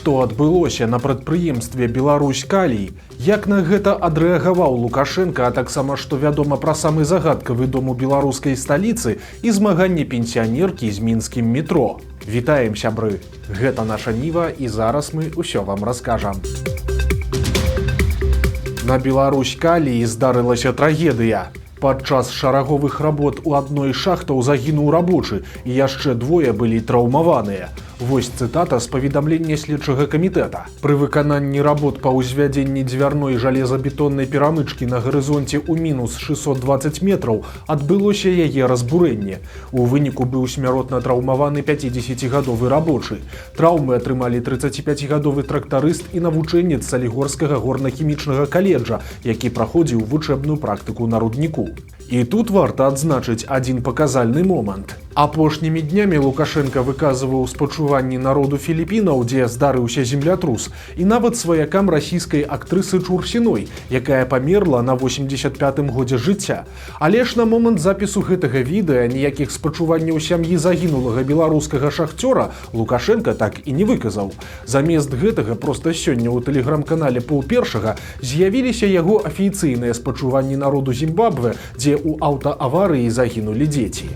Што адбылося на прадпрыемстве «Беларусь-Калій», як на гэта адрэагаваў Лукашенко, а таксама што вядома пра самы загадкавы дом у беларускай сталіцы і змаганне пенсіянеркі з мінскім метро. Вітаем, сябры! Гэта наша Ніва, і зараз мы ўсё вам раскажам. На «Беларусь-Калій» здарылася трагедыя. Падчас шараговых работ у адной з шахтаў загінуў рабочы, і яшчэ двое былі траўмаваныя. Вось цытата з паведамлення следчага камітэта. Пры выкананні работ па ўзвядзенні дзвярной жалезабетоннай перамычкі на гарызонце ў мінус 620 метраў адбылося яе разбурэнне. У выніку быў смяротна траўмаваны 50-гадовы рабочы. Траўмы атрымалі 35-гадовы трактарыст і навучэнец Салігорскага горна-хімічнага каледжа, які праходзіў вучэбную практыку на рудніку. І тут варта адзначыць адзін паказальны момант. Апошнімі днямі Лукашенко выказываў спачуванні народу Філіпінаў, дзе здарыўся землятрус, і нават сваякам расійскай актрысы Чурсіной, якая памерла на 85-м годзе жыцця. Але ж на момант запісу гэтага відэа ніякіх спачуванняў сям'і загінулага беларускага шахцёра Лукашенко так і не выказаў. Замест гэтага проста сёння ў тэлеграм-канале «Паўпершага» з'явіліся яго афіцыйныя спачуванні народу Зімбабве, дзе у аўтааварыі загінулі дзеці.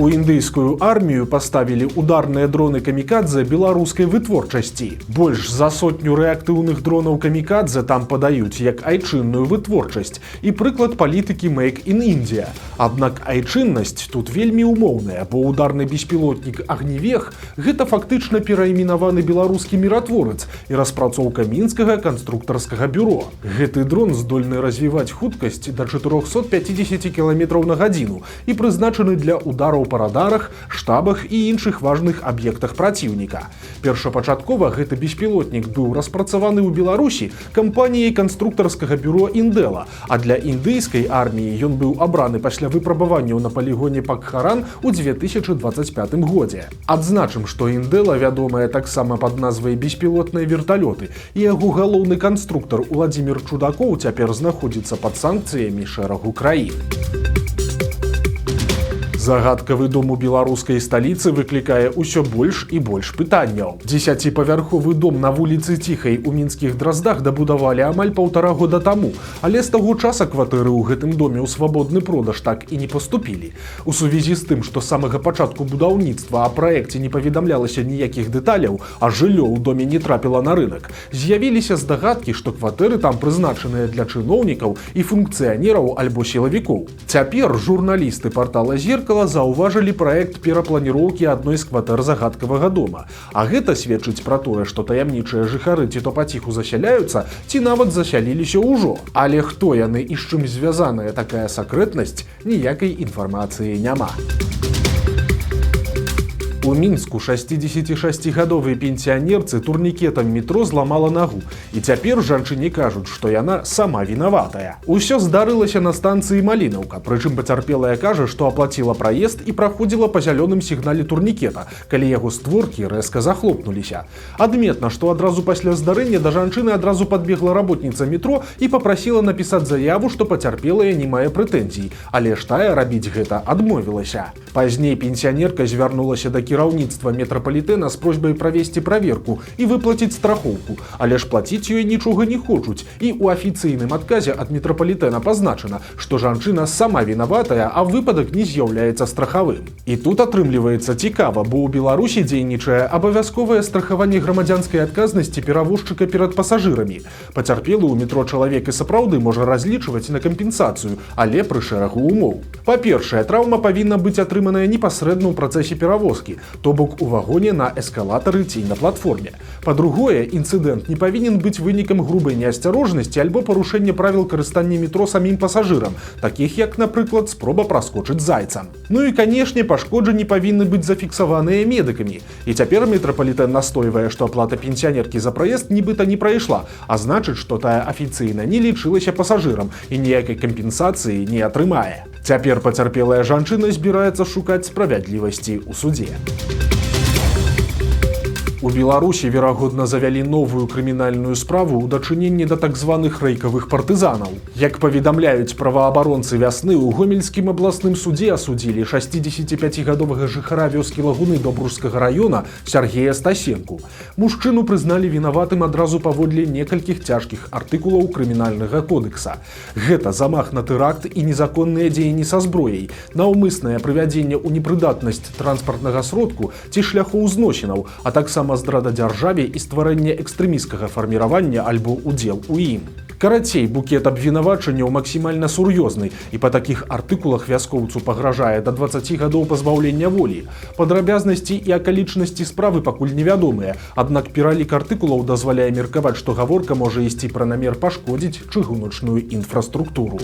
У індыйскую армію паставілі ударныя дроны камікадзе беларускай вытворчасці. Больш за 100 рэактыўных дронаў камікадзе там падаюць як айчынную вытворчасць і прыклад палітыкі «Make in India». Аднак айчыннасць тут вельмі умоўная, бо ударны беспілотнік «Агнівех» гэта фактычна перайменаваны беларускі міратворец і распрацоўка мінскага канструктарскага бюро. Гэты дрон здольны развіваць хуткасць да 450 км на гадзіну і прызначаны для удараў па радарах, штабах і іншых важных аб'ектах праціўніка. Першапачаткова гэты беспілотнік быў распрацаваны ў Беларусі кампаніяй канструктарскага бюро «Індэла», а для індыйскай арміі ён быў абраны пасля выпрабаванняў на палігоне Пакхаран у 2025 годзе. Адзначым, што «Індэла» вядомая таксама пад назвай «беспілотныя верталёты», і яго галоўны канструктар Уладзімір Чудакоў цяпер знаходзіцца пад санкцыямі шэрагу краін. Загадкавы дом у беларускай сталіцы выклікае ўсё больш і больш пытанняў. 10-павярховы дом на вуліцы Ціхай у мінскіх Драздах дабудавалі амаль 1,5 года таму, але з таго часа кватэры ў гэтым доме ў свабодны продаж так і не паступілі. У сувязі з тым, што з самага пачатку будаўніцтва о праекце не паведамлялася ніякіх дэталяў, а жыллё ў доме не трапіла на рынок, з'явіліся здагадкі, што кватэры там прызначаныя для чыноўнікаў і функцыянераў альбо сілавікоў. Цяпер журналісты партала «Зеркала» заўважылі праект перапланіроўкі адной з кватэр загадкавага дома. А гэта сведчыць пра тое, што таямнічыя жыхары ці то паціху засяляюцца, ці нават засяліліся ўжо. Але хто яны і з чым звязаная такая сакрэтнасць, ніякай інфармацыі няма. У Мінску 66-гадовай пенсіянерцы турнікетам метро зламала нагу, і цяпер жанчыне кажуць, што яна сама вінаватая. Усё здарылася на станцыі Малінаўка, прычым пацярпелая кажа, што аплаціла праезд і праходзіла па зялёным сігнале турнікета, калі яго створкі рэзка захлопнуліся. Адметна, што адразу пасля здарэння да жанчыны адразу падбегла работніца метро і папрасіла напісаць заяву, што пацярпелая не мае прэтэнзій, але ж тая рабіць гэта адмовілася. Пазней пенсіянерка звярнулася да кіраўніцтва метрапалітэна з просьбай правесці праверку і выплаціць страхоўку, але ж плаціць ёй нічога не хочуць, і ў афіцыйным адказе ад метрапалітэна пазначана, што жанчына сама вінаватая, а выпадак не з'яўляецца страхавым. І тут атрымліваецца цікава, бо ў Беларусі дзейнічае абавязковае страхаванне грамадзянскай адказнасці перавозчыка перад пасажырамі. Пацярпелы ў метро чалавек і сапраўды можа разлічваць на кампенсацыю, але пры шэрагу умоў. Па-першае, траўма павінна быць атрыманая непасрэдна ў працэсе перавозкі, то бок у вагоне, на эскалатары ці на платформе. Па-другое, інцыдэнт не павінен быць вынікам грубай неасцярожнасці альбо парушэння правіл карыстання метро самім пасажырам, такіх як, напрыклад, спроба праскочыць зайцам. Ну і, канешне, пашкоджанні павінны быць зафіксаваныя медыкамі. І цяпер метрапалітэн настойвае, што аплата пенсіянеркі за праезд нібыта не прайшла, а значыць, што тая афіцыйна не лічылася пасажырам і ніякай кампенсацыі не атрымае. Цяпер пацярпелая жанчына збіраецца шукаць справядлівасці ў судзе. У У Беларусі, верагодна, завялі новую крымінальную справу ў дачыненні да так званых рэйкавых партызанаў. Як паведамляюць праваабаронцы «Вясны», у Гомельскім абласным судзе асудзілі 65-гадовага жыхара вёскі Лагуны Добружскага района Сергея Стасенку. Мужчыну прызналі вінаватым адразу паводле некалькіх цяжкіх артыкулаў крымінальнага кодекса. Гэта замах на тэракт і незаконныя дзеянні са зброяй, наўмыснае прывядзенне ў непрыдатнасць транспартнага сродку ці шляху ўзносінаў, а таксама здрада дзяржаве і стварэнне экстрэмісцкага фарміравання альбо ўдзел у ім. Карацей, букет абвінавачанняў максімальна сур'ёзны, і па такіх артыкулах вяскоўцу пагражае да 20 гадоў пазбаўлення волі. Падрабязнасці і акалічнасці справы пакуль невядомыя, аднак пералік артыкулаў дазваляе меркаваць, што гаворка можа ісці пра намер пашкодзіць чыгуначную інфраструктуру.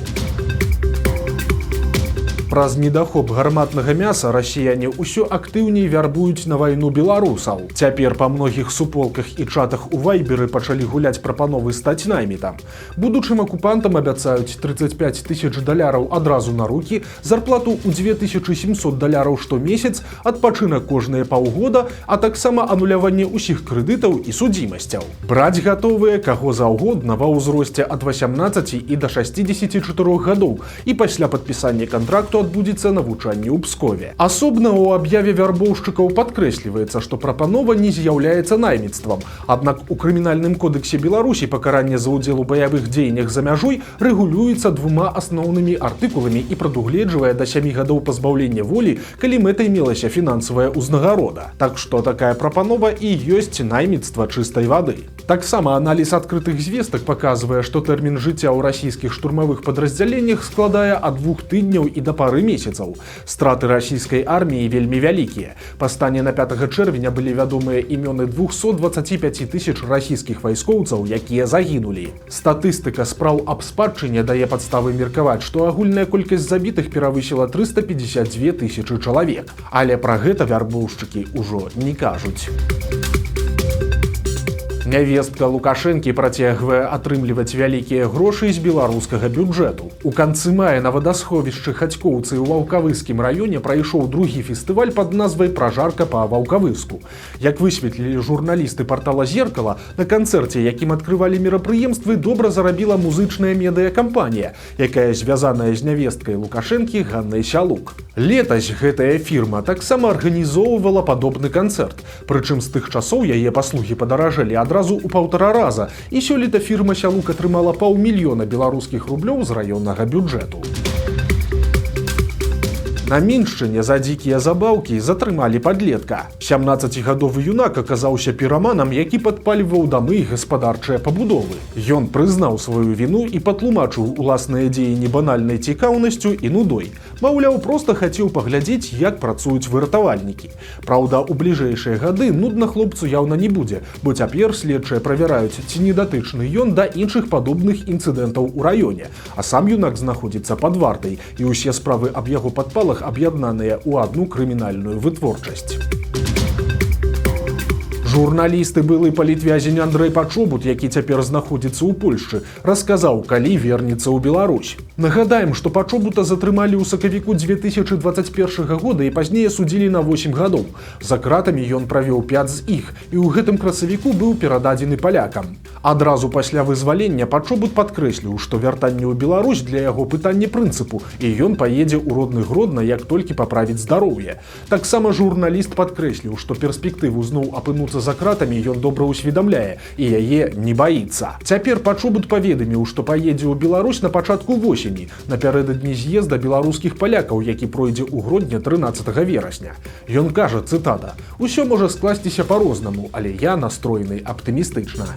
Праз недахоп гарматнага мяса расіяне ўсё актыўней вярбуюць на вайну беларусаў. Цяпер па многіх суполках і чатах у вайберы пачалі гуляць прапановы стаць наймітам. Будучым акупантам абяцаюць $35 000 адразу на рукі, зарплату ў $2700 штомесяц, адпачынак кожныя паўгода, а таксама ануляванне ўсіх крэдытаў і судзімасцяў. Браць гатовыя каго заўгодна ва ўзросце ад 18 і да 64 гадоў, і пасля падпісання кантракту адбудзецца навучанне ў Пскове. Асобна ў аб'яве вярбоўшчыкаў падкрэсліваецца, што прапанова не з'яўляецца найміцтвам. Аднак у крымінальным кодексе Беларусі пакаранне за ўдзел у баявых дзеяннях за мяжой рэгулюецца двума асноўнымі артыкуламі і прадугледжвае да 7 гадоў пазбаўлення волі, калі мэтай мелася фінансавая ўзнагарода. Так што такая прапанова і ёсць найміцтва чыстай вады. Таксама аналіз адкрытых звестак паказвае, што тэрмін жыцця ў расійскіх штурмавых падраздзяленнях складае ад 2 тыдняў і да пары месяцаў. Страты расійскай арміі вельмі вялікія. Па стане на 5 чэрвеня былі вядомыя імёны 225 000 расійскіх вайскоўцаў, якія загінулі. Статыстыка спраў аб спадчыне дае падставы меркаваць, што агульная колькасць забітых перавысіла 352 000 чалавек. Але пра гэта вярбоўшчыкі ўжо не кажуць. Нявестка Лукашэнкі працягвае атрымліваць вялікія грошы з беларускага бюджэту. У канцы мая на вадасховішчы Хацькоўцы ў Ваўкавыскім раёне прайшоў другі фестываль пад назвай «Пражарка па Ваўкавыску». Як высветлілі журналісты партала «Зеркала», на канцэрце, якім адкрывалі мерапрыемствы, добра зарабіла музычная медыякампанія, якая звязаная з нявесткай Лукашэнкі Ганнай Сялук. Летась гэтая фірма таксама арганізоўвала падобны канцэрт. Прычым з тых часоў яе паслугі падаражэлі адразу ў 1,5 раза, і сёлета фірма Сялук атрымала $500 000 беларускіх рублёў з раённага бюджэту. На Міншчыне за дзікія забаўкі затрымалі падлетка. 17-гадовы юнак аказаўся піраманам, які падпальваў дамы і гаспадарчыя пабудовы. Ён прызнаў сваю віну і патлумачыў уласныя дзеянні банальнай цікаўнасцю і нудой. Маўляў, проста хацеў паглядзець, як працуюць выратавальнікі. Праўда, у бліжэйшыя гады нудна хлопцу яўна не будзе, бо цяпер следчыя правяраюць, ці не датычны ён да іншых падобных інцыдэнтаў у раёне. А сам юнак знаходзіцца пад вартай, і ўсе справы аб яго падпалах аб'яднаныя ў адну крымінальную вытворчасць. Журналіст і былы палітвязень Андрэй Пачобут, які цяпер знаходзіцца ў Польшчы, расказаў, калі вернецца ў Беларусь. Нагадаем, што Пачобута затрымалі ў сакавіку 2021 года і пазней судзілі на 8 гадоў. За кратамі ён правёў 5 з іх, і ў гэтым красавіку быў перададзены палякам. Адразу пасля вызвалення Пачобут падкрэсліў, што вяртанне ў Беларусь для яго пытанне прынцыпу, і ён паедзе ў родны Гродна, як толькі паправіць здароўе. Таксама журналіст падкрэсліў, што перспектыву зноў апынуцца за кратамі ён добра ўсведамляе і яе не баіцца. Цяпер Пачобут паведаміў, што паедзе ў Беларусь на пачатку восені, напярэдадні з'езда беларускіх палякаў, які пройдзе ў Гродні 13 верасня. Ён кажа, цытата: «Усё можа скласціся па-рознаму, але я настроены аптымістычна».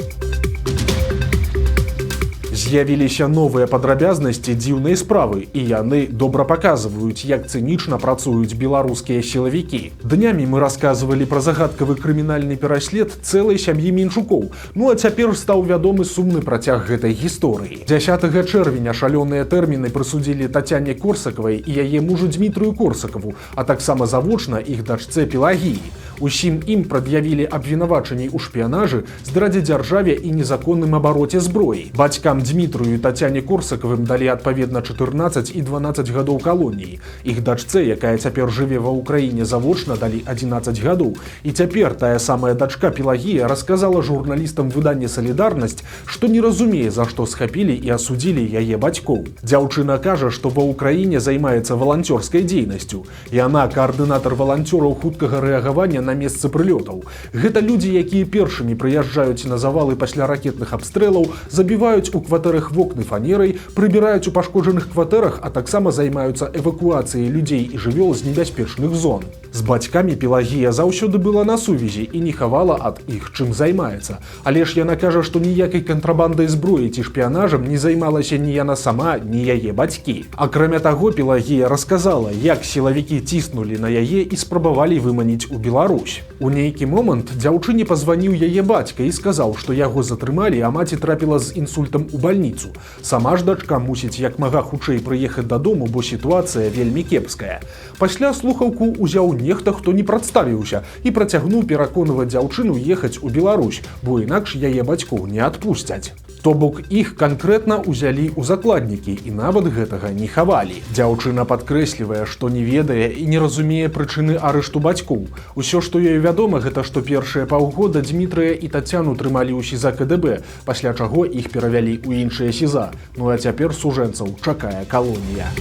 З'явіліся новыя падрабязнасці дзіўнай справы, і яны добра паказваюць, як цынічна працуюць беларускія сілавікі. Днямі мы расказвалі пра загадкавы крымінальны пераслед цэлай сям'і Мінчукоў, ну а цяпер стаў вядомы сумны працяг гэтай гісторыі. 10 чэрвеня шалёныя тэрміны прысудзілі Тацяне Корсакавай і яе мужу Дмітрыю Корсакаву, а таксама завочна іх дачцэ Пелагіі. Усім ім прад'явілі абвінавачанні ў шпіянажы, здрадзе дзяржаве і незаконным абароце зброі. Бацькам Дмітрыя Дмітрыю і Тацяне Корсакавым далі адпаведна 14 і 12 гадоў калоніі. Іх дачцэ, якая цяпер жыве ва ўкраіне завочна, далі 11 гадоў. І цяпер тая самая дачка Пелагія расказала журналістам выдання «Салідарнасць», што не разумее, за што схапілі і асудзілі яе бацькоў. Дзяўчына кажа, што ва ўкраіне займаецца валанцёрскай дзейнасцю. Яна каардынатар валанцёраў хуткага рэагавання на месцы прылётаў. Гэта людзі, якія першымі прыязджаюць на завалы пасля ракетных абстрэлаў, забіваюць у кватэрах вокны фанерай, прыбіраюць у пашкоджаных кватэрах, а таксама займаюцца эвакуацыяй людзей і жывёл з небяспечных зон. З бацькамі Пелагія заўсёды была на сувязі і не хавала ад іх, чым займаецца. Але ж яна кажа, што ніякай кантрабандай зброі ці шпіянажам не займалася ні яна сама, ні яе бацькі. Акрамя таго, Пелагія расказала, як сілавікі ціснулі на яе і спрабавалі выманіць у Беларусь. У нейкі момант дзяўчыне пазваніў яе бацька і сказаў, што яго затрымалі, а маці трапіла з інсультам у бальніцу. Сама ж дачка мусіць як мага хутчэй прыехаць дадому, бо сітуацыя вельмі кепская. Пасля слухаўку ўзяў нехта, хто не прадставіўся, і працягнуў пераконваць дзяўчыну ехаць у Беларусь, бо інакш яе бацькоў не адпусцяць. То бок іх канкрэтна ўзялі ў закладнікі і нават гэтага не хавалі. Дзяўчына падкрэслівае, што не ведае і не разумее прычыны арышту бацькоў. Усё, што ёй вядома, гэта што першыя паўгода Дмітрыя і Тацяну трымалі ў СІЗА КДБ, пасля чаго іх перавялі ў іншыя СІЗА. Ну а цяпер сужэнцаў чакае калонія.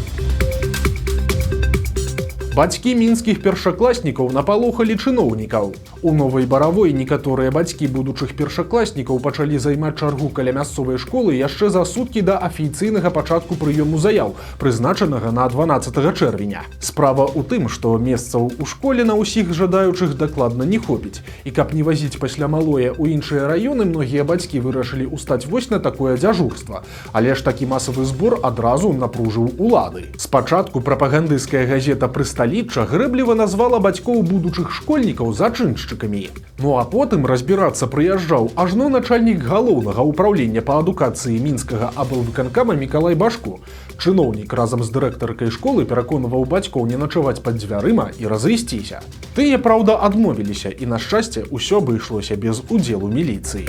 Бацькі мінскіх першакласнікаў напалохалі чыноўнікаў. У Новай Баравой некаторыя бацькі будучых першакласнікаў пачалі займаць чаргу каля мясцовай школы яшчэ за суткі да афіцыйнага пачатку прыёму заяў, прызначанага на 12 чэрвеня. Справа ў тым, што месцаў у школе на ўсіх жадаючых дакладна не хопіць. І каб не вазіць пасля малое ў іншыя раёны, многія бацькі вырашылі ўстаць вось на такое дзяжурства. Але ж такі масавы збор адразу напружыў улады. Спачатку прапагандысцкая газета «Прысталічча» грэбліва назвала бацькоў будучых школьнікаў зачыншчыкамі. Ну а потым разбірацца прыязджаў ажно начальнік галоўнага ўпраўлення па адукацыі мінскага аблвыканкама Мікалай Башко. Чыноўнік разам з дырэктаркай школы пераконваў бацькоў не начаваць пад дзвярыма і разысціся. Тыя, праўда, адмовіліся, і, на шчасце, усё абышлося без удзелу міліцыі.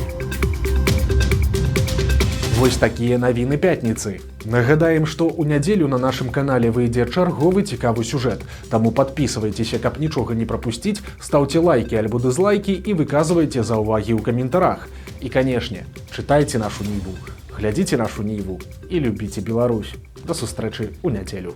Вось такія навіны пятніцы. Нагадаем, што ў нядзелю на нашым канале выйдзе чарговы цікавы сюжэт. Таму падпісвайцеся, каб нічога не прапусціць, стаўце лайкі альбо дызлайкі і выказвайце заўвагі ў каментарах. І, канешне, чытайце нашу Ніву, глядзіце нашу Ніву і любіце Беларусь. Да сустрэчы ў нядзелю.